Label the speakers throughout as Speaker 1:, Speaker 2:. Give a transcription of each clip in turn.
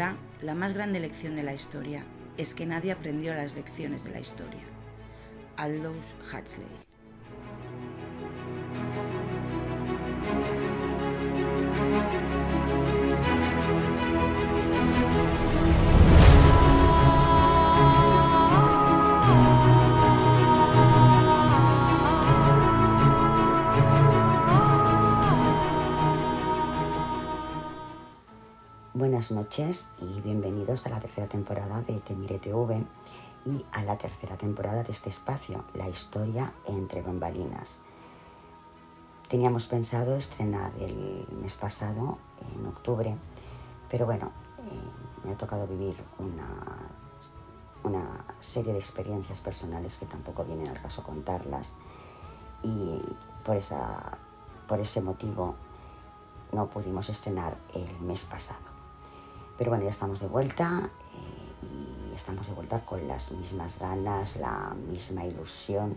Speaker 1: Quizá la más grande lección de la historia es que nadie aprendió las lecciones de la historia. Aldous Huxley.
Speaker 2: Buenas noches y bienvenidos a la tercera temporada de Te Mire TV y a la tercera temporada de este espacio, La historia entre bambalinas. Teníamos pensado estrenar el mes pasado, en octubre, pero bueno, me ha tocado vivir una serie de experiencias personales que tampoco vienen al caso contarlas y por ese motivo no pudimos estrenar el mes pasado. Pero bueno, ya estamos de vuelta y estamos de vuelta con las mismas ganas, la misma ilusión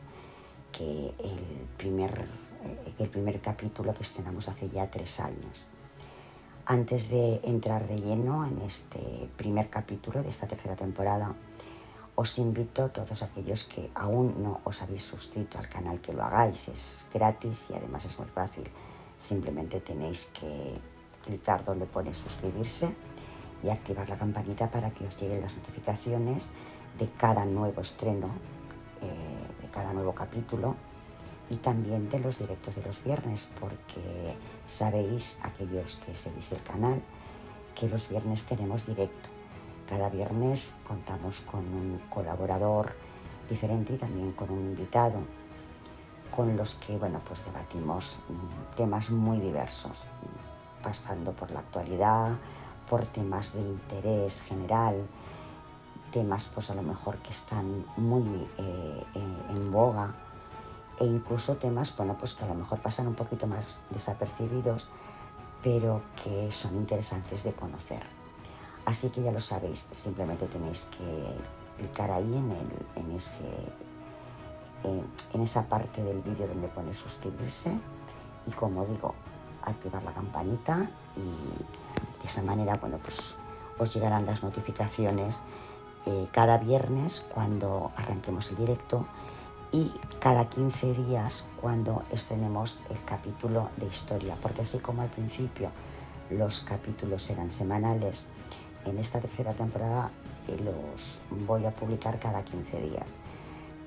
Speaker 2: que el primer capítulo que estrenamos hace ya 3 años. Antes de entrar de lleno en este primer capítulo de esta tercera temporada, os invito a todos aquellos que aún no os habéis suscrito al canal que lo hagáis. Es gratis y además es muy fácil. Simplemente tenéis que clicar donde pone suscribirse y activar la campanita para que os lleguen las notificaciones de cada nuevo estreno, de cada nuevo capítulo y también de los directos de los viernes, porque sabéis, aquellos que seguís el canal, que los viernes tenemos directo. Cada viernes contamos con un colaborador diferente y también con un invitado con los que pues debatimos temas muy diversos, pasando por la actualidad, por temas de interés general, temas pues a lo mejor que están muy en boga e incluso temas pues que a lo mejor pasan un poquito más desapercibidos, pero que son interesantes de conocer. Así que ya lo sabéis, simplemente tenéis que clicar ahí en esa parte del vídeo donde pone suscribirse y, como digo, activar la campanita y de esa manera pues os llegarán las notificaciones cada viernes cuando arranquemos el directo y cada 15 días cuando estrenemos el capítulo de historia, porque así como al principio los capítulos eran semanales, en esta tercera temporada los voy a publicar cada 15 días,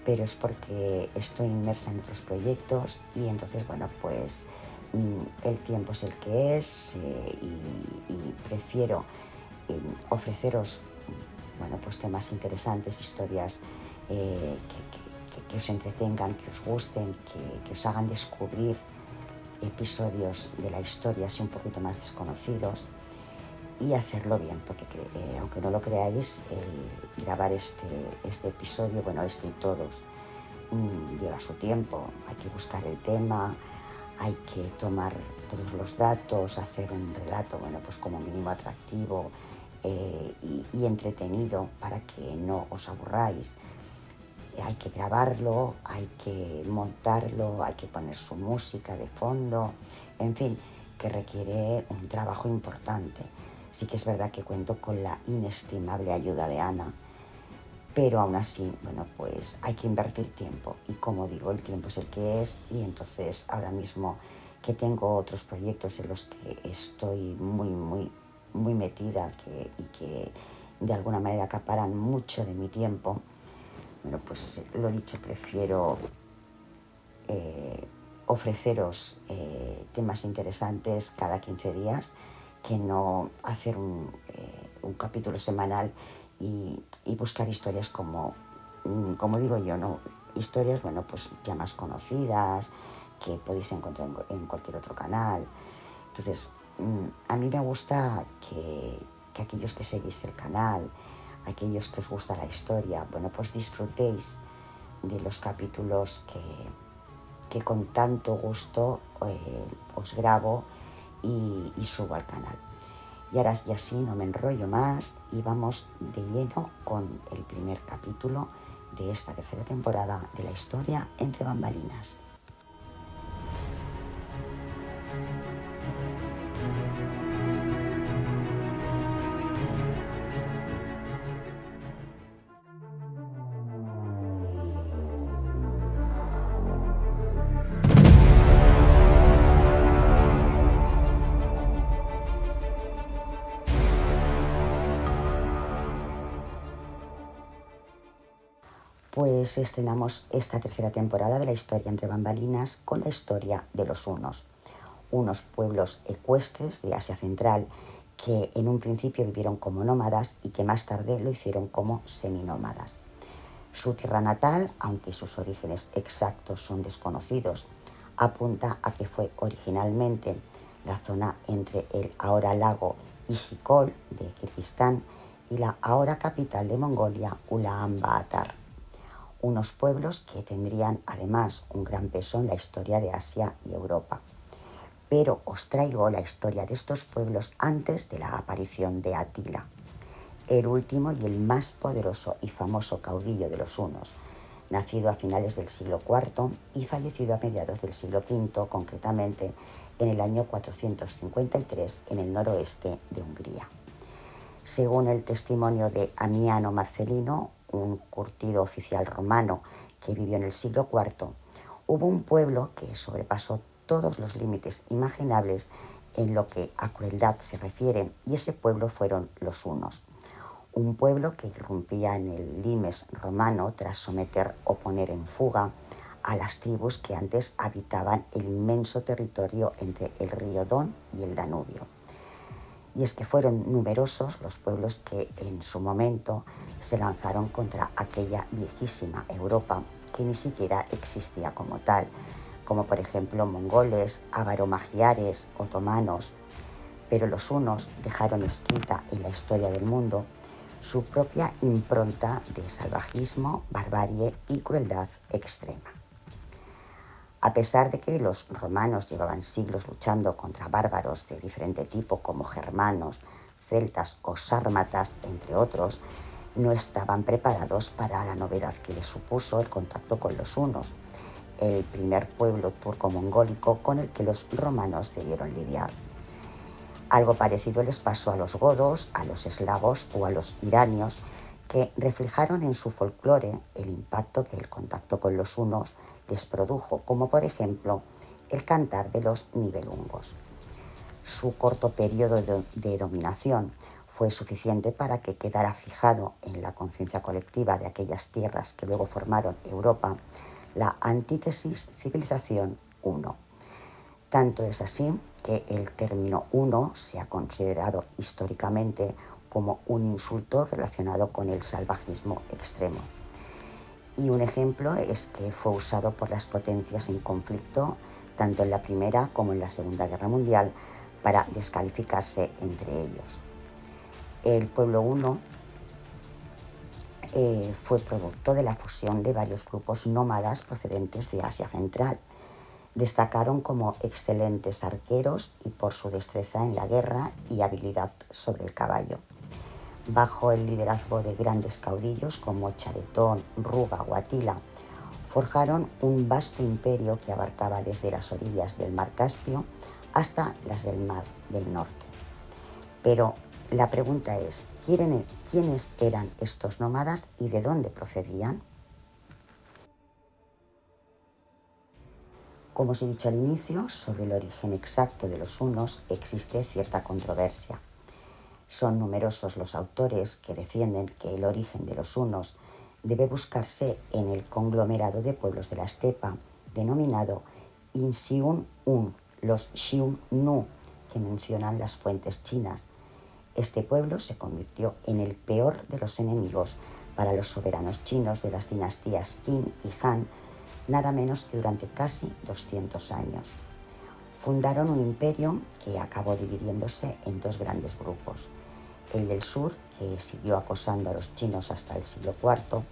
Speaker 2: pero es porque estoy inmersa en otros proyectos y entonces pues el tiempo es el que es y prefiero ofreceros pues temas interesantes, historias que os entretengan, que os gusten, que os hagan descubrir episodios de la historia así un poquito más desconocidos y hacerlo bien, porque aunque no lo creáis, el grabar este episodio, este y todos, lleva su tiempo. Hay que buscar el tema, hay que tomar todos los datos, hacer un relato pues como mínimo atractivo y entretenido para que no os aburráis. Hay que grabarlo, hay que montarlo, hay que poner su música de fondo, en fin, que requiere un trabajo importante. Sí que es verdad que cuento con la inestimable ayuda de Ana, pero aún así, pues hay que invertir tiempo y, como digo, el tiempo es el que es y entonces ahora mismo que tengo otros proyectos en los que estoy muy metida y que de alguna manera acaparan mucho de mi tiempo, pues lo dicho, prefiero ofreceros temas interesantes cada 15 días que no hacer un capítulo semanal y buscar historias como digo yo, ¿no? Historias pues ya más conocidas que podéis encontrar en cualquier otro canal. Entonces, a mí me gusta que aquellos que seguís el canal, aquellos que os gusta la historia, pues disfrutéis de los capítulos que con tanto gusto os grabo y subo al canal. Y ahora ya sí, no me enrollo más y vamos de lleno con el primer capítulo de esta tercera temporada de La historia entre bambalinas. pues estrenamos esta tercera temporada de la historia entre bambalinas con la historia de los hunos, unos pueblos ecuestres de Asia Central que en un principio vivieron como nómadas y que más tarde lo hicieron como seminómadas. Su tierra natal, aunque sus orígenes exactos son desconocidos, apunta a que fue originalmente la zona entre el ahora lago Isikol de Kirguistán y la ahora capital de Mongolia, Ulaanbaatar. Unos pueblos que tendrían además un gran peso en la historia de Asia y Europa. Pero os traigo la historia de estos pueblos antes de la aparición de Atila, el último y el más poderoso y famoso caudillo de los hunos, nacido a finales del siglo IV y fallecido a mediados del siglo V, concretamente en el año 453 en el noroeste de Hungría. Según el testimonio de Amiano Marcelino, un curtido oficial romano que vivió en el siglo IV, hubo un pueblo que sobrepasó todos los límites imaginables en lo que a crueldad se refiere, y ese pueblo fueron los hunos. Un pueblo que irrumpía en el limes romano tras someter o poner en fuga a las tribus que antes habitaban el inmenso territorio entre el río Don y el Danubio. Y es que fueron numerosos los pueblos que en su momento se lanzaron contra aquella viejísima Europa que ni siquiera existía como tal, como por ejemplo mongoles, avaromagiares, otomanos, pero los hunos dejaron escrita en la historia del mundo su propia impronta de salvajismo, barbarie y crueldad extrema. A pesar de que los romanos llevaban siglos luchando contra bárbaros de diferente tipo como germanos, celtas o sármatas, entre otros, no estaban preparados para la novedad que les supuso el contacto con los hunos, el primer pueblo turco-mongólico con el que los romanos debieron lidiar. Algo parecido les pasó a los godos, a los eslavos o a los iranios, que reflejaron en su folclore el impacto que el contacto con los hunos les produjo, como por ejemplo el cantar de los nibelungos. Su corto periodo de dominación fue suficiente para que quedara fijado en la conciencia colectiva de aquellas tierras que luego formaron Europa la antítesis civilización huno. Tanto es así que el término huno se ha considerado históricamente como un insulto relacionado con el salvajismo extremo. Y un ejemplo es que fue usado por las potencias en conflicto, tanto en la Primera como en la Segunda Guerra Mundial, para descalificarse entre ellos. El pueblo huno fue producto de la fusión de varios grupos nómadas procedentes de Asia Central. Destacaron como excelentes arqueros y por su destreza en la guerra y habilidad sobre el caballo. Bajo el liderazgo de grandes caudillos como Charetón, Ruga o Atila, forjaron un vasto imperio que abarcaba desde las orillas del mar Caspio hasta las del mar del norte. Pero la pregunta es, ¿quiénes eran estos nómadas y de dónde procedían? Como os he dicho al inicio, sobre el origen exacto de los hunos existe cierta controversia. Son numerosos los autores que defienden que el origen de los hunos debe buscarse en el conglomerado de pueblos de la estepa, denominado Insiun-un, los Xiongnu, que mencionan las fuentes chinas. Este pueblo se convirtió en el peor de los enemigos para los soberanos chinos de las dinastías Qin y Han, nada menos que durante casi 200 años. Fundaron un imperio que acabó dividiéndose en dos grandes grupos, el del sur, que siguió acosando a los chinos hasta el siglo IV,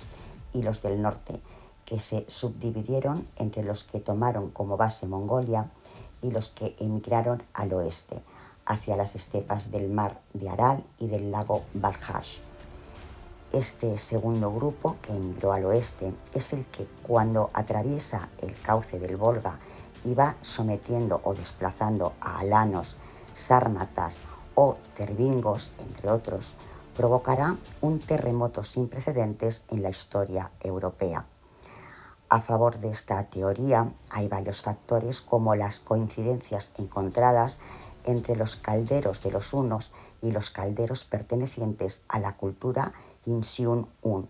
Speaker 2: y los del norte, que se subdividieron entre los que tomaron como base Mongolia y los que emigraron al oeste, hacia las estepas del mar de Aral y del lago Balkhash. Este segundo grupo, que emigró al oeste, es el que cuando atraviesa el cauce del Volga y va sometiendo o desplazando a alanos, sármatas o tervingos, entre otros, provocará un terremoto sin precedentes en la historia europea. A favor de esta teoría hay varios factores, como las coincidencias encontradas entre los calderos de los hunos y los calderos pertenecientes a la cultura Insiun-un,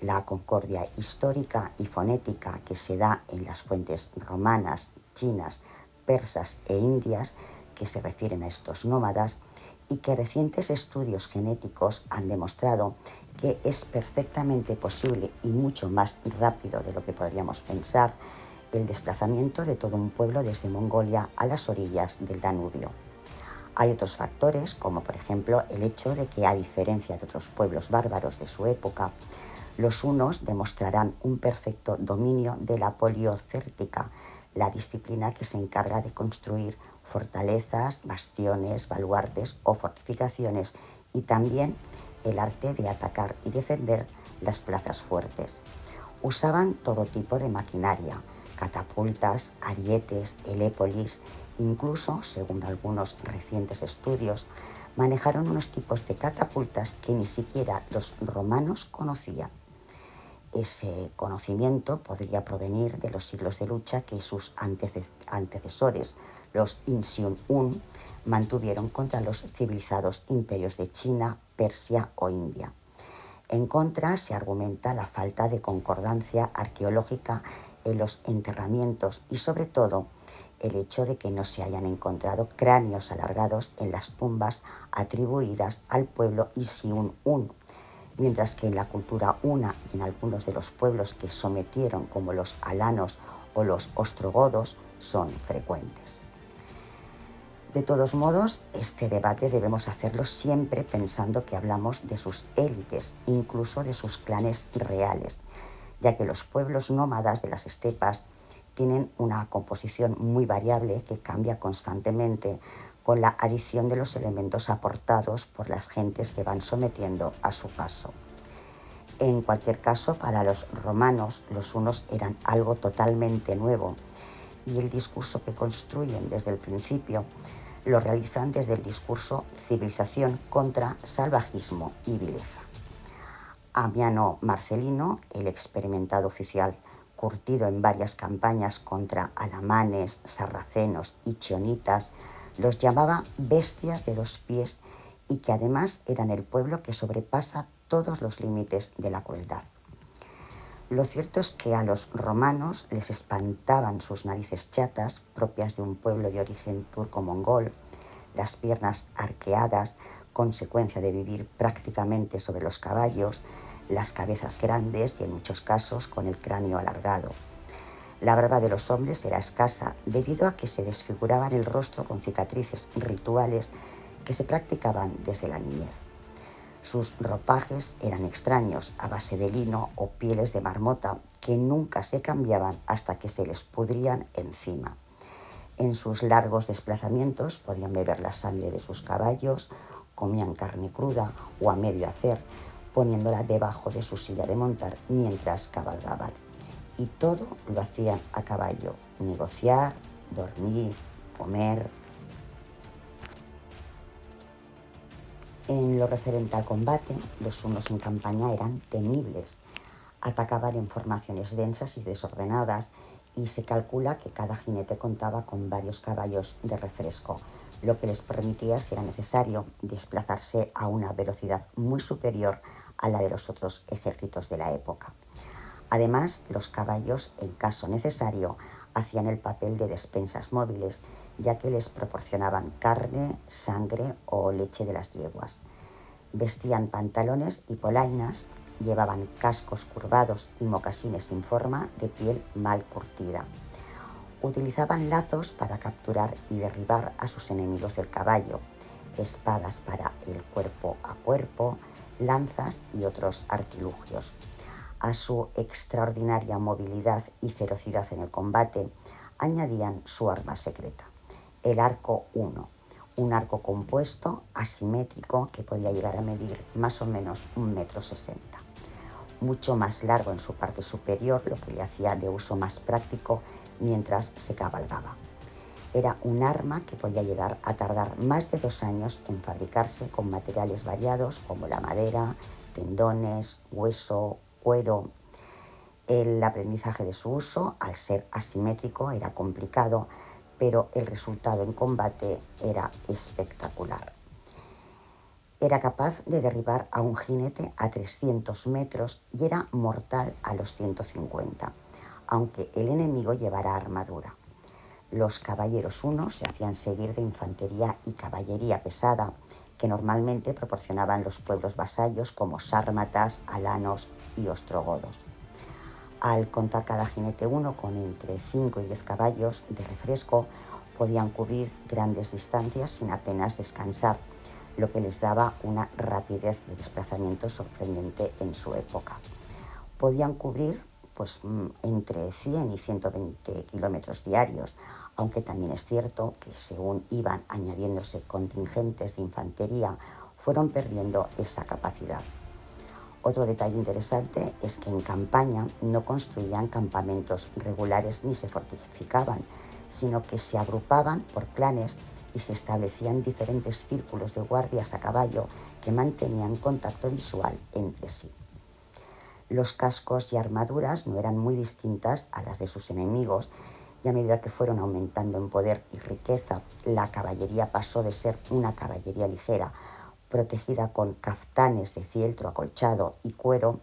Speaker 2: la concordia histórica y fonética que se da en las fuentes romanas, chinas, persas e indias que se refieren a estos nómadas, y que recientes estudios genéticos han demostrado que es perfectamente posible y mucho más rápido de lo que podríamos pensar el desplazamiento de todo un pueblo desde Mongolia a las orillas del Danubio. Hay otros factores, como por ejemplo el hecho de que, a diferencia de otros pueblos bárbaros de su época, los hunos demostrarán un perfecto dominio de la poliocértica, la disciplina que se encarga de construir fortalezas, bastiones, baluartes o fortificaciones, y también el arte de atacar y defender las plazas fuertes. Usaban todo tipo de maquinaria, catapultas, arietes, helépolis, incluso, según algunos recientes estudios, manejaron unos tipos de catapultas que ni siquiera los romanos conocían. Ese conocimiento podría provenir de los siglos de lucha que sus antecesores, los Insiun-un, mantuvieron contra los civilizados imperios de China, Persia o India. En contra, se argumenta la falta de concordancia arqueológica en los enterramientos y, sobre todo, el hecho de que no se hayan encontrado cráneos alargados en las tumbas atribuidas al pueblo Insiun-un, mientras que en la cultura huna y en algunos de los pueblos que sometieron, como los alanos o los ostrogodos, son frecuentes. De todos modos, este debate debemos hacerlo siempre pensando que hablamos de sus élites, incluso de sus clanes reales, ya que los pueblos nómadas de las estepas tienen una composición muy variable que cambia constantemente con la adición de los elementos aportados por las gentes que van sometiendo a su paso. En cualquier caso, para los romanos, los hunos eran algo totalmente nuevo, y el discurso que construyen desde el principio lo realizan desde el discurso civilización contra salvajismo y vileza. Ammiano Marcelino, el experimentado oficial curtido en varias campañas contra alamanes, sarracenos y chionitas, los llamaba bestias de 2 pies, y que además eran el pueblo que sobrepasa todos los límites de la crueldad. Lo cierto es que a los romanos les espantaban sus narices chatas, propias de un pueblo de origen turco-mongol, las piernas arqueadas, consecuencia de vivir prácticamente sobre los caballos, las cabezas grandes y en muchos casos con el cráneo alargado. La barba de los hombres era escasa debido a que se desfiguraban el rostro con cicatrices rituales que se practicaban desde la niñez. Sus ropajes eran extraños, a base de lino o pieles de marmota que nunca se cambiaban hasta que se les pudrían encima. En sus largos desplazamientos podían beber la sangre de sus caballos, comían carne cruda o a medio hacer, poniéndola debajo de su silla de montar mientras cabalgaban. Y todo lo hacían a caballo: negociar, dormir, comer. En lo referente al combate, los hunos en campaña eran temibles. Atacaban en formaciones densas y desordenadas, y se calcula que cada jinete contaba con varios caballos de refresco, lo que les permitía, si era necesario, desplazarse a una velocidad muy superior a la de los otros ejércitos de la época. Además, los caballos, en caso necesario, hacían el papel de despensas móviles, ya que les proporcionaban carne, sangre o leche de las yeguas. Vestían pantalones y polainas, llevaban cascos curvados y mocasines sin forma de piel mal curtida. Utilizaban lazos para capturar y derribar a sus enemigos del caballo, espadas para el cuerpo a cuerpo, lanzas y otros artilugios. A su extraordinaria movilidad y ferocidad en el combate añadían su arma secreta, el arco uno, un arco compuesto, asimétrico, que podía llegar a medir más o menos 1,60 m, mucho más largo en su parte superior, lo que le hacía de uso más práctico mientras se cabalgaba. Era un arma que podía llegar a tardar más de 2 años en fabricarse, con materiales variados como la madera, tendones, hueso, cuero. El aprendizaje de su uso, al ser asimétrico, era complicado, pero el resultado en combate era espectacular. Era capaz de derribar a un jinete a 300 metros y era mortal a los 150, aunque el enemigo llevara armadura. Los caballeros unos se hacían seguir de infantería y caballería pesada, que normalmente proporcionaban los pueblos vasallos como sármatas, alanos y ostrogodos. Al contar cada jinete uno con entre 5 y 10 caballos de refresco, podían cubrir grandes distancias sin apenas descansar, lo que les daba una rapidez de desplazamiento sorprendente en su época. Podían cubrir entre 100 y 120 kilómetros diarios, aunque también es cierto que según iban añadiéndose contingentes de infantería, fueron perdiendo esa capacidad. Otro detalle interesante es que en campaña no construían campamentos regulares ni se fortificaban, sino que se agrupaban por clanes y se establecían diferentes círculos de guardias a caballo que mantenían contacto visual entre sí. Los cascos y armaduras no eran muy distintas a las de sus enemigos y a medida que fueron aumentando en poder y riqueza, la caballería pasó de ser una caballería ligera, protegida con caftanes de fieltro acolchado y cuero,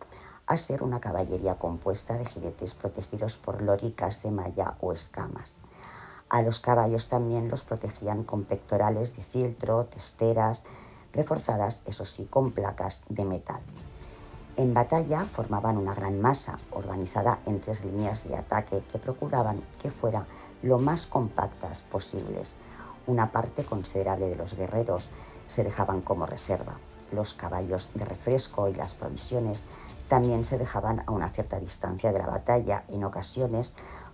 Speaker 2: a ser una caballería compuesta de jinetes protegidos por loricas de malla o escamas. A los caballos también los protegían con pectorales de fieltro, testeras, reforzadas, eso sí, con placas de metal. En batalla formaban una gran masa, organizada en 3 líneas de ataque que procuraban que fueran lo más compactas posibles. Una parte considerable de los guerreros se dejaban como reserva. Los caballos de refresco y las provisiones también se dejaban a una cierta distancia de la batalla, en ocasiones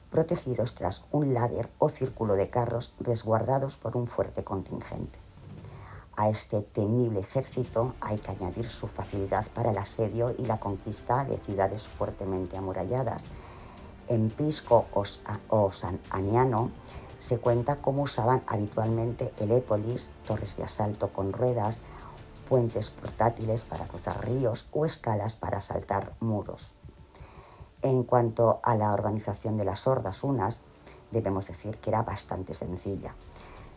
Speaker 2: protegidos tras un láger o círculo de carros resguardados por un fuerte contingente. A este temible ejército hay que añadir su facilidad para el asedio y la conquista de ciudades fuertemente amuralladas. En Prisco o San Aniano se cuenta cómo usaban habitualmente helépolis, torres de asalto con ruedas, puentes portátiles para cruzar ríos o escalas para saltar muros. En cuanto a la organización de las hordas unas, debemos decir que era bastante sencilla.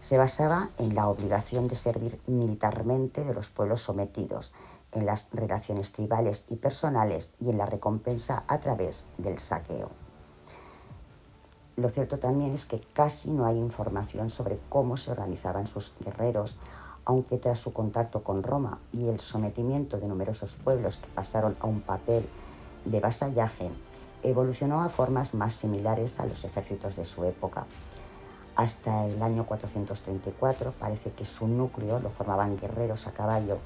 Speaker 2: Se basaba en la obligación de servir militarmente de los pueblos sometidos, en las relaciones tribales y personales y en la recompensa a través del saqueo. Lo cierto también es que casi no hay información sobre cómo se organizaban sus guerreros, aunque tras su contacto con Roma y el sometimiento de numerosos pueblos que pasaron a un papel de vasallaje, evolucionó a formas más similares a los ejércitos de su época. Hasta el año 434 parece que su núcleo lo formaban guerreros a caballo,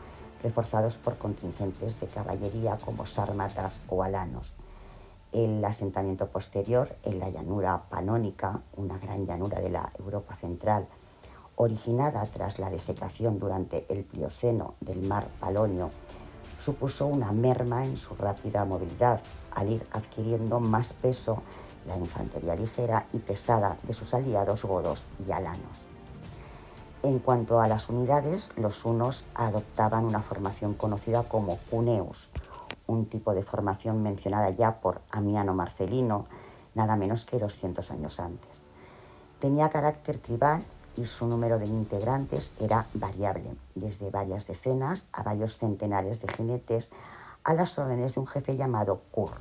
Speaker 2: reforzados por contingentes de caballería como sármatas o alanos. El asentamiento posterior en la llanura panónica, una gran llanura de la Europa central, originada tras la desecación durante el Plioceno del mar Palonio, supuso una merma en su rápida movilidad, al ir adquiriendo más peso la infantería ligera y pesada de sus aliados godos y alanos. En cuanto a las unidades, los hunos adoptaban una formación conocida como cuneus, un tipo de formación mencionada ya por Amiano Marcelino, nada menos que 200 años antes. Tenía carácter tribal y su número de integrantes era variable, desde varias decenas a varios centenares de jinetes a las órdenes de un jefe llamado cur.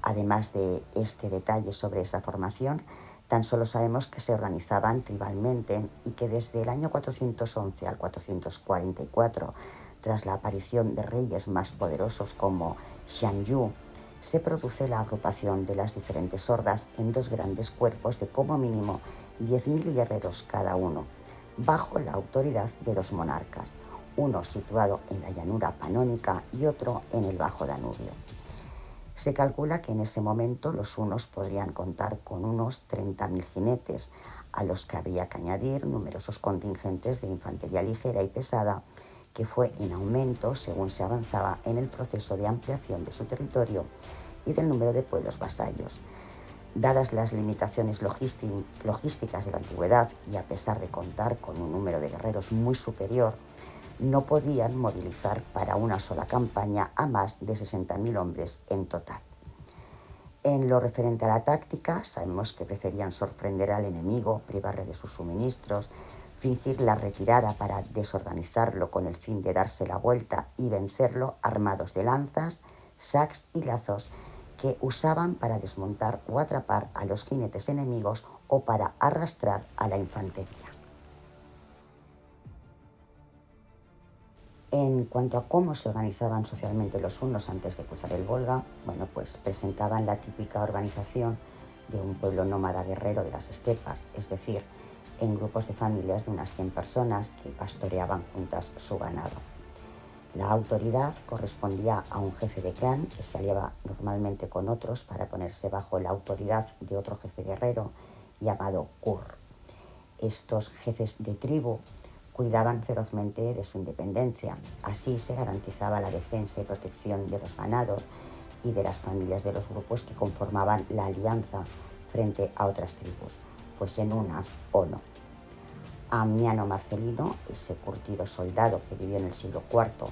Speaker 2: Además de este detalle sobre esa formación, tan solo sabemos que se organizaban tribalmente y que desde el año 411 al 444, tras la aparición de reyes más poderosos como Xianyu, se produce la agrupación de las diferentes hordas en 2 grandes cuerpos de como mínimo 10.000 guerreros cada uno, bajo la autoridad de 2 monarcas, uno situado en la llanura panónica y otro en el Bajo Danubio. Se calcula que en ese momento los hunos podrían contar con unos 30.000 jinetes, a los que habría que añadir numerosos contingentes de infantería ligera y pesada, que fue en aumento según se avanzaba en el proceso de ampliación de su territorio y del número de pueblos vasallos. Dadas las limitaciones logísticas de la antigüedad y a pesar de contar con un número de guerreros muy superior, no podían movilizar para una sola campaña a más de 60.000 hombres en total. En lo referente a la táctica, sabemos que preferían sorprender al enemigo, privarle de sus suministros, fingir la retirada para desorganizarlo con el fin de darse la vuelta y vencerlo armados de lanzas, sacs y lazos que usaban para desmontar o atrapar a los jinetes enemigos o para arrastrar a la infantería. En cuanto a cómo se organizaban socialmente los hunos antes de cruzar el Volga, bueno, pues presentaban la típica organización de un pueblo nómada guerrero de las estepas, es decir, en grupos de familias de unas 100 personas que pastoreaban juntas su ganado. La autoridad correspondía a un jefe de clan que se aliaba normalmente con otros para ponerse bajo la autoridad de otro jefe guerrero llamado Kur. Estos jefes de tribu cuidaban ferozmente de su independencia. Así se garantizaba la defensa y protección de los ganados y de las familias de los grupos que conformaban la alianza frente a otras tribus, fuesen unas o no. Ammiano Marcelino, ese curtido soldado que vivió en el siglo IV,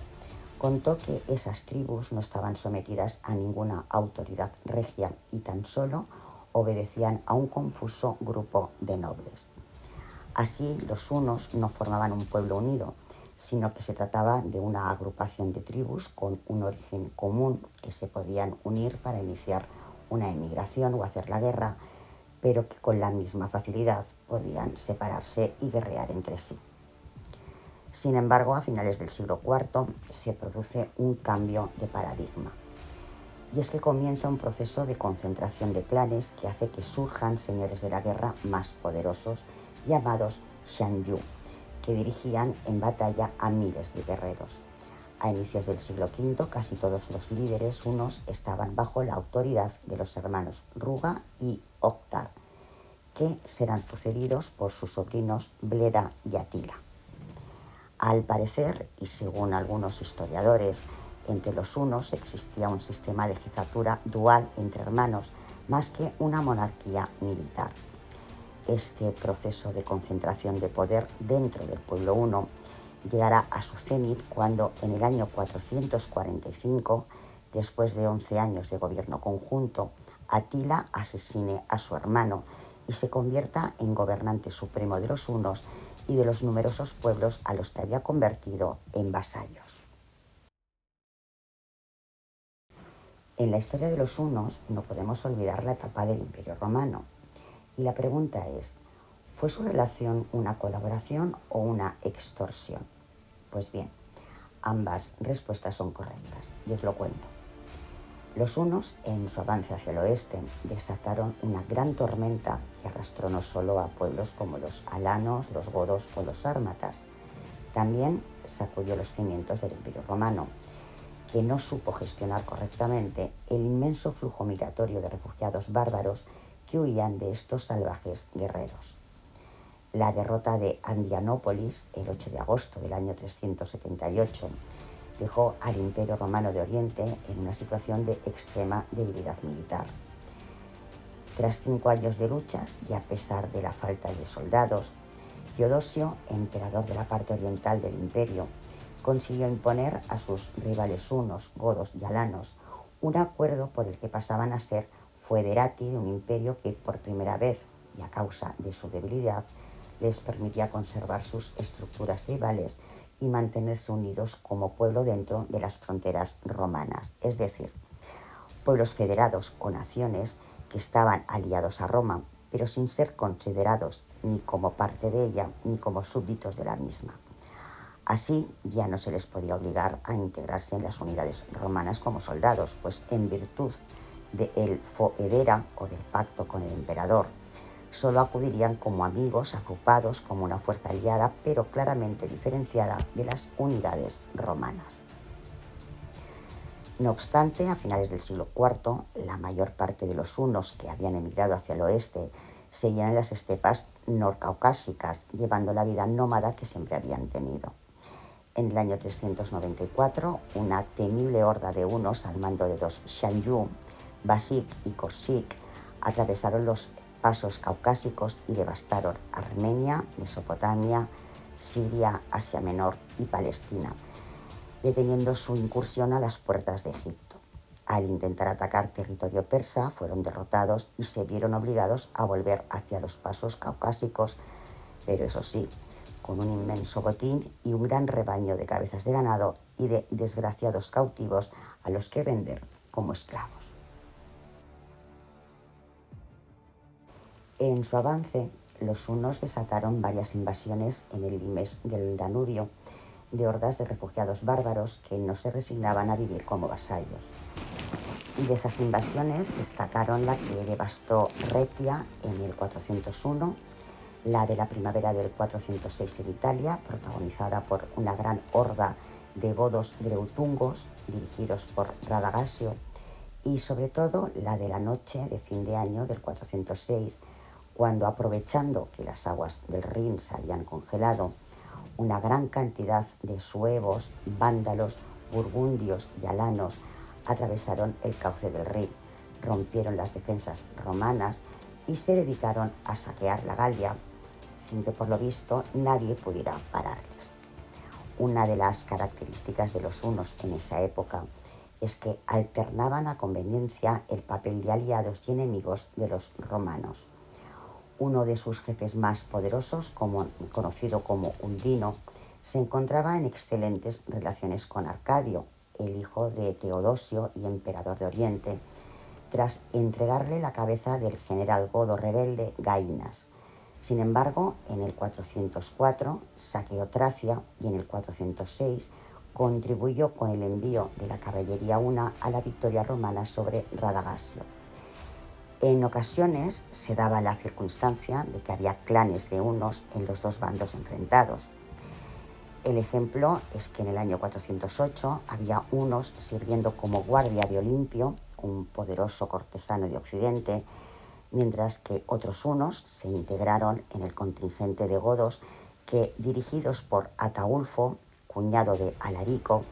Speaker 2: contó que esas tribus no estaban sometidas a ninguna autoridad regia y tan solo obedecían a un confuso grupo de nobles. Así, los hunos no formaban un pueblo unido, sino que se trataba de una agrupación de tribus con un origen común que se podían unir para iniciar una emigración o hacer la guerra, pero que con la misma facilidad podían separarse y guerrear entre sí. Sin embargo, a finales del siglo IV se produce un cambio de paradigma. Y es que comienza un proceso de concentración de clanes que hace que surjan señores de la guerra más poderosos, llamados Xianyu, que dirigían en batalla a miles de guerreros. A inicios del siglo V, casi todos los líderes hunos estaban bajo la autoridad de los hermanos Ruga y Oktar, que serán sucedidos por sus sobrinos Bleda y Atila. Al parecer, y según algunos historiadores, entre los hunos existía un sistema de jefatura dual entre hermanos, más que una monarquía militar. Este proceso de concentración de poder dentro del pueblo huno llegará a su cenit cuando en el año 445, después de 11 años de gobierno conjunto, Atila asesine a su hermano y se convierta en gobernante supremo de los hunos y de los numerosos pueblos a los que había convertido en vasallos. En la historia de los hunos no podemos olvidar la etapa del Imperio Romano. Y la pregunta es, ¿fue su relación una colaboración o una extorsión? Pues bien, ambas respuestas son correctas, y os lo cuento. Los hunos, en su avance hacia el oeste, desataron una gran tormenta que arrastró no solo a pueblos como los alanos, los godos o los sármatas, también sacudió los cimientos del Imperio Romano, que no supo gestionar correctamente el inmenso flujo migratorio de refugiados bárbaros que huían de estos salvajes guerreros. La derrota de Adrianópolis, el 8 de agosto del año 378, dejó al Imperio Romano de Oriente en una situación de extrema debilidad militar. Tras 5 años de luchas y a pesar de la falta de soldados, Teodosio, emperador de la parte oriental del imperio, consiguió imponer a sus rivales hunos, godos y alanos un acuerdo por el que pasaban a ser foederati de un imperio que por primera vez, y a causa de su debilidad, les permitía conservar sus estructuras tribales y mantenerse unidos como pueblo dentro de las fronteras romanas, es decir, pueblos federados o naciones que estaban aliados a Roma, pero sin ser considerados ni como parte de ella ni como súbditos de la misma. Así ya no se les podía obligar a integrarse en las unidades romanas como soldados, pues en virtud del foedera o del pacto con el emperador, solo acudirían como amigos agrupados como una fuerza aliada, pero claramente diferenciada de las unidades romanas. No obstante, a finales del siglo IV, la mayor parte de los hunos que habían emigrado hacia el oeste seguían en las estepas norcaucásicas, llevando la vida nómada que siempre habían tenido. En el año 394, una temible horda de hunos al mando de 2 Xianyu, Basik y Korsik, atravesaron los pasos caucásicos y devastaron Armenia, Mesopotamia, Siria, Asia Menor y Palestina, deteniendo su incursión a las puertas de Egipto. Al intentar atacar territorio persa, fueron derrotados y se vieron obligados a volver hacia los pasos caucásicos, pero eso sí, con un inmenso botín y un gran rebaño de cabezas de ganado y de desgraciados cautivos a los que vender como esclavos. En su avance, los hunos desataron varias invasiones en el limes del Danubio de hordas de refugiados bárbaros que no se resignaban a vivir como vasallos. Y de esas invasiones destacaron la que devastó Retia en el 401, la de la primavera del 406 en Italia, protagonizada por una gran horda de godos greutungos dirigidos por Radagasio, y sobre todo la de la noche de fin de año del 406, cuando, aprovechando que las aguas del Rin se habían congelado, una gran cantidad de suevos, vándalos, burgundios y alanos atravesaron el cauce del Rin, rompieron las defensas romanas y se dedicaron a saquear la Galia, sin que por lo visto nadie pudiera pararles. Una de las características de los hunos en esa época es que alternaban a conveniencia el papel de aliados y enemigos de los romanos. Uno de sus jefes más poderosos, conocido como Undino, se encontraba en excelentes relaciones con Arcadio, el hijo de Teodosio y emperador de Oriente, tras entregarle la cabeza del general godo rebelde Gainas. Sin embargo, en el 404 saqueó Tracia y en el 406 contribuyó con el envío de la caballería huna a la victoria romana sobre Radagasio. En ocasiones se daba la circunstancia de que había clanes de hunos en los dos bandos enfrentados. El ejemplo es que en el año 408 había hunos sirviendo como guardia de Olimpio, un poderoso cortesano de Occidente, mientras que otros hunos se integraron en el contingente de godos que, dirigidos por Ataulfo, cuñado de Alarico,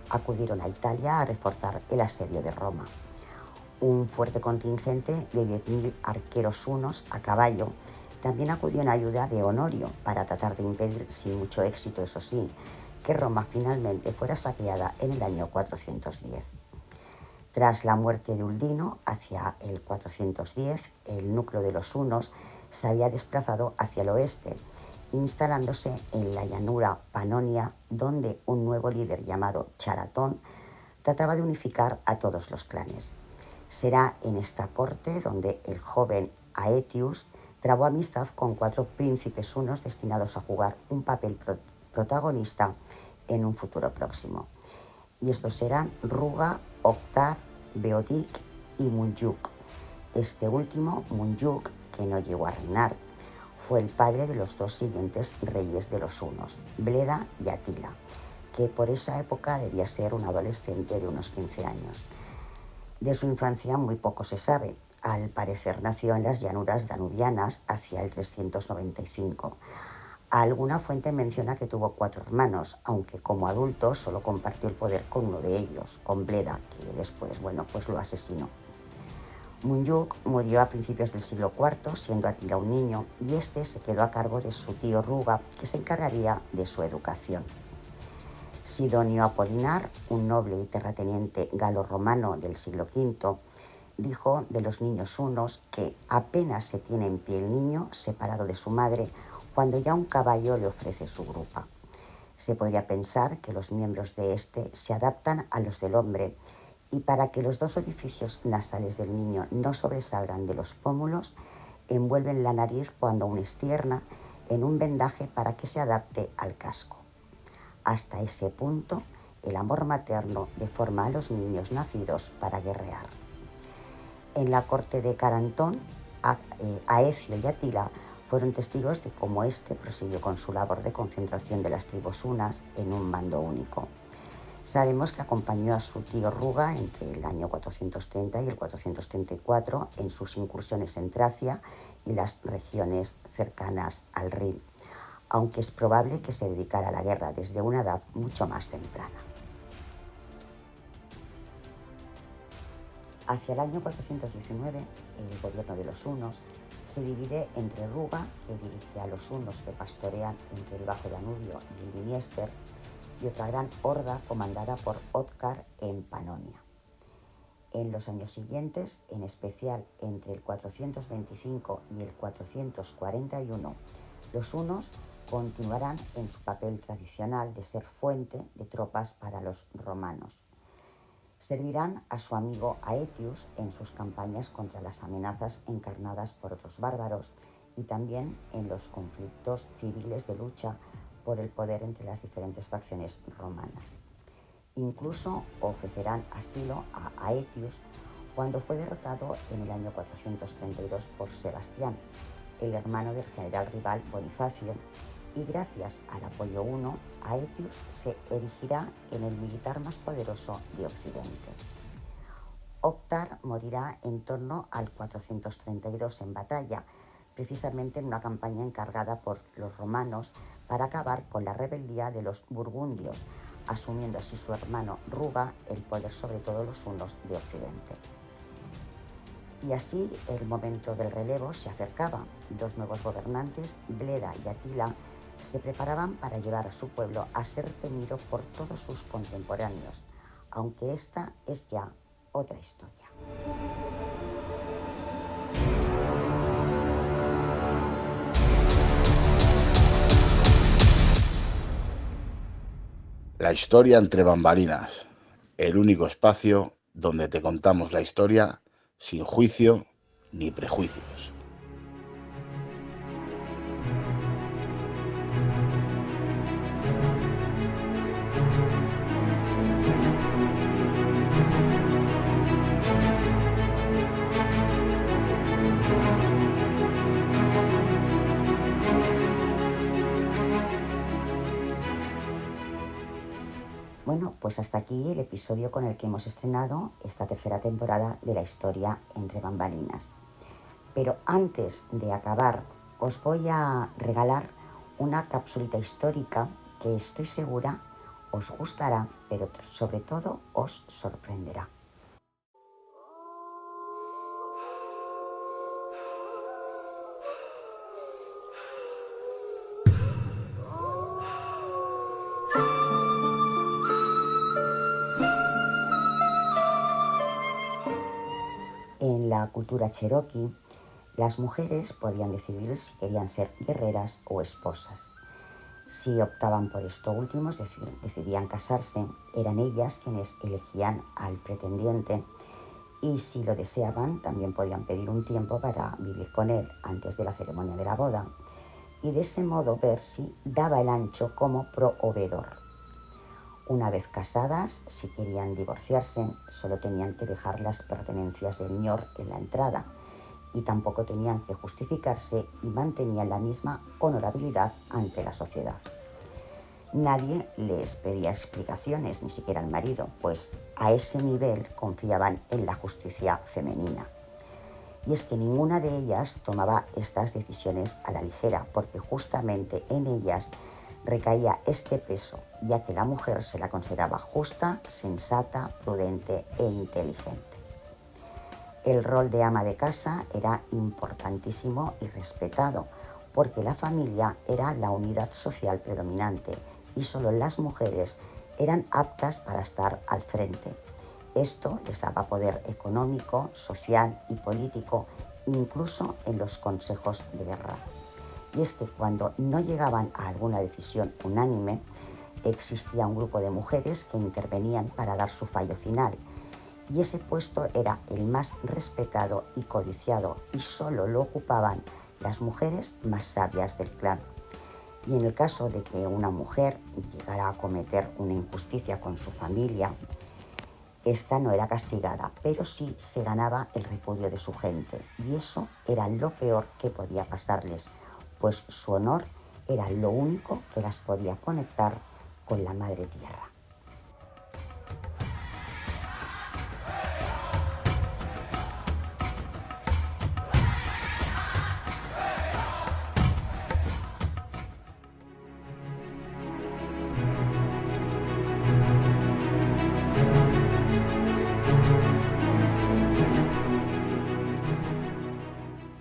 Speaker 2: acudieron a Italia a reforzar el asedio de Roma. Un fuerte contingente de 10.000 arqueros hunos a caballo también acudió en ayuda de Honorio para tratar de impedir, sin mucho éxito eso sí, que Roma finalmente fuera saqueada en el año 410. Tras la muerte de Uldino, hacia el 410, el núcleo de los hunos se había desplazado hacia el oeste, instalándose en la llanura Panonia, donde un nuevo líder llamado Charatón trataba de unificar a todos los clanes. Será en esta corte donde el joven Aetius trabó amistad con 4 príncipes hunos destinados a jugar un papel protagonista en un futuro próximo. Y estos eran Ruga, Octar, Beodic y Munjuk. Este último, Munjuk, que no llegó a reinar, fue el padre de los 2 siguientes reyes de los hunos, Bleda y Atila, que por esa época debía ser un adolescente de unos 15 años. De su infancia muy poco se sabe. Al parecer nació en las llanuras danubianas hacia el 395. Alguna fuente menciona que tuvo 4 hermanos, aunque como adulto solo compartió el poder con uno de ellos, con Bleda, que después, lo asesinó. Munjuk murió a principios del siglo IV, siendo Atila un niño, y este se quedó a cargo de su tío Ruga, que se encargaría de su educación. Sidonio Apolinar, un noble y terrateniente galo-romano del siglo V, dijo de los niños hunos que apenas se tiene en pie el niño separado de su madre cuando ya un caballo le ofrece su grupa. Se podría pensar que los miembros de este se adaptan a los del hombre y para que los 2 orificios nasales del niño no sobresalgan de los pómulos, envuelven la nariz cuando aún es tierna en un vendaje para que se adapte al casco. Hasta ese punto, el amor materno deforma a los niños nacidos para guerrear. En la corte de Carantón, Aecio y Atila fueron testigos de cómo éste prosiguió con su labor de concentración de las tribus hunas en un mando único. Sabemos que acompañó a su tío Ruga entre el año 430 y el 434 en sus incursiones en Tracia y las regiones cercanas al Rin, aunque es probable que se dedicara a la guerra desde una edad mucho más temprana. Hacia el año 419, el gobierno de los hunos se divide entre Ruga, que dirige a los hunos que pastorean entre el Bajo Danubio y el Dniester, y otra gran horda comandada por Otkar en Panonia. En los años siguientes, en especial entre el 425 y el 441, los hunos continuarán en su papel tradicional de ser fuente de tropas para los romanos. Servirán a su amigo Aetius en sus campañas contra las amenazas encarnadas por otros bárbaros y también en los conflictos civiles de lucha por el poder entre las diferentes facciones romanas. Incluso ofrecerán asilo a Aetius cuando fue derrotado en el año 432 por Sebastián, el hermano del general rival Bonifacio, y gracias al apoyo huno, Aetius se erigirá en el militar más poderoso de Occidente. Octar morirá en torno al 432 en batalla, precisamente en una campaña encargada por los romanos para acabar con la rebeldía de los burgundios, asumiendo así su hermano Ruga el poder sobre todos los hunos de Occidente. Y así el momento del relevo se acercaba. Dos nuevos gobernantes, Bleda y Atila, se preparaban para llevar a su pueblo a ser temido por todos sus contemporáneos, aunque esta es ya otra historia.
Speaker 3: La historia entre bambalinas, el único espacio donde te contamos la historia sin juicio ni prejuicios.
Speaker 2: Bueno, pues hasta aquí el episodio con el que hemos estrenado esta tercera temporada de la historia entre bambalinas. Pero antes de acabar, os voy a regalar una capsulita histórica que estoy segura os gustará, pero sobre todo os sorprenderá. En la cultura cherokee, las mujeres podían decidir si querían ser guerreras o esposas. Si optaban por esto últimos, decidían casarse, eran ellas quienes elegían al pretendiente y si lo deseaban también podían pedir un tiempo para vivir con él antes de la ceremonia de la boda y de ese modo ver si daba el ancho como proveedor. Una vez casadas, si querían divorciarse, solo tenían que dejar las pertenencias del ñor en la entrada y tampoco tenían que justificarse y mantenían la misma honorabilidad ante la sociedad. Nadie les pedía explicaciones, ni siquiera al marido, pues a ese nivel confiaban en la justicia femenina. Y es que ninguna de ellas tomaba estas decisiones a la ligera, porque justamente en ellas recaía este peso, ya que la mujer se la consideraba justa, sensata, prudente e inteligente. El rol de ama de casa era importantísimo y respetado, porque la familia era la unidad social predominante y solo las mujeres eran aptas para estar al frente. Esto les daba poder económico, social y político, incluso en los consejos de guerra. Y es que cuando no llegaban a alguna decisión unánime, existía un grupo de mujeres que intervenían para dar su fallo final. Y ese puesto era el más respetado y codiciado y solo lo ocupaban las mujeres más sabias del clan. Y en el caso de que una mujer llegara a cometer una injusticia con su familia, esta no era castigada, pero sí se ganaba el repudio de su gente. Y eso era lo peor que podía pasarles, pues su honor era lo único que las podía conectar con la madre tierra.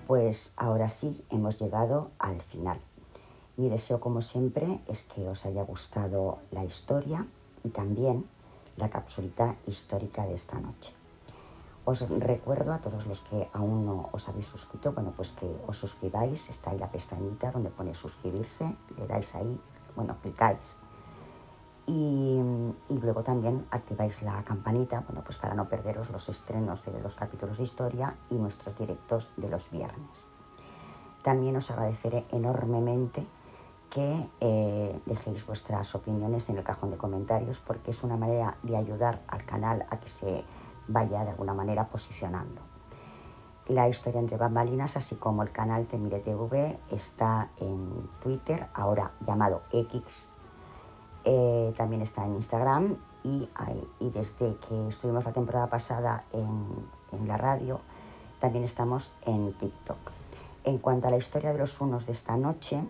Speaker 2: Pues ahora sí, hemos llegado al final. Mi deseo, como siempre, es que os haya gustado la historia y también la capsulita histórica de esta noche. Os recuerdo a todos los que aún no os habéis suscrito, bueno, pues que os suscribáis, está ahí la pestañita donde pone suscribirse, le dais ahí, bueno, clicáis. Y luego también activáis la campanita, bueno, pues para no perderos los estrenos de los capítulos de historia y nuestros directos de los viernes. También os agradeceré enormemente que dejéis vuestras opiniones en el cajón de comentarios, porque es una manera de ayudar al canal a que se vaya de alguna manera posicionando. La historia entre bambalinas, así como el canal Temire TV, está en Twitter, ahora llamado X, también está en Instagram y desde que estuvimos la temporada pasada en la radio, también estamos en TikTok. En cuanto a la historia de los unos de esta noche,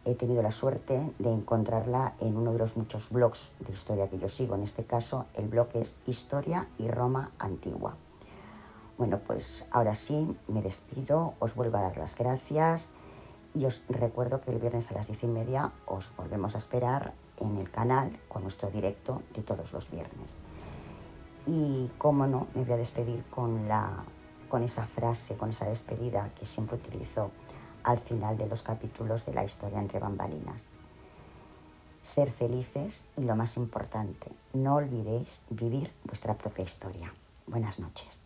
Speaker 2: he tenido la suerte de encontrarla en uno de los muchos blogs de historia que yo sigo. En este caso, el blog es Historia y Roma Antigua. Bueno, pues ahora sí, me despido, os vuelvo a dar las gracias y os recuerdo que el viernes a las 10:30 os volvemos a esperar en el canal con nuestro directo de todos los viernes. Y cómo no, me voy a despedir con esa frase, con esa despedida que siempre utilizo al final de los capítulos de la historia entre bambalinas. Ser felices y, lo más importante, no olvidéis vivir vuestra propia historia. Buenas noches.